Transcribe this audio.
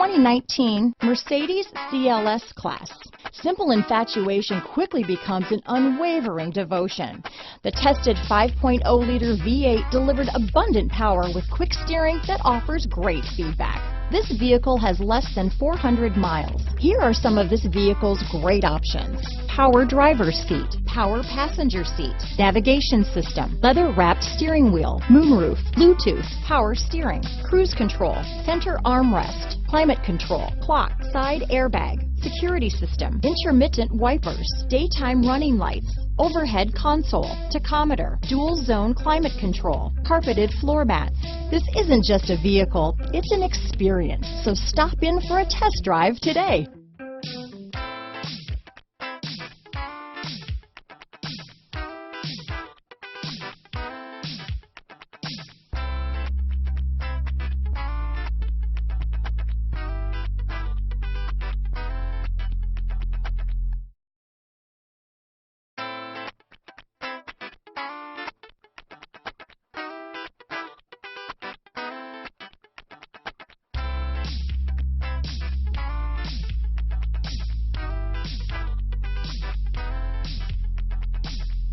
2019 Mercedes CLS class. Simple infatuation quickly becomes an unwavering devotion. The tested 5.0-liter V8 delivered abundant power with quick steering that offers great feedback. This vehicle has less than 400 miles. Here are some of this vehicle's great options: power driver's seat, power passenger seat, navigation system, leather-wrapped steering wheel, moonroof, Bluetooth, power steering, cruise control, center armrest, climate control, clock, side airbag, security system, intermittent wipers, daytime running lights, overhead console, tachometer, dual zone climate control, carpeted floor mats. This isn't just a vehicle, it's an experience. So stop in for a test drive today.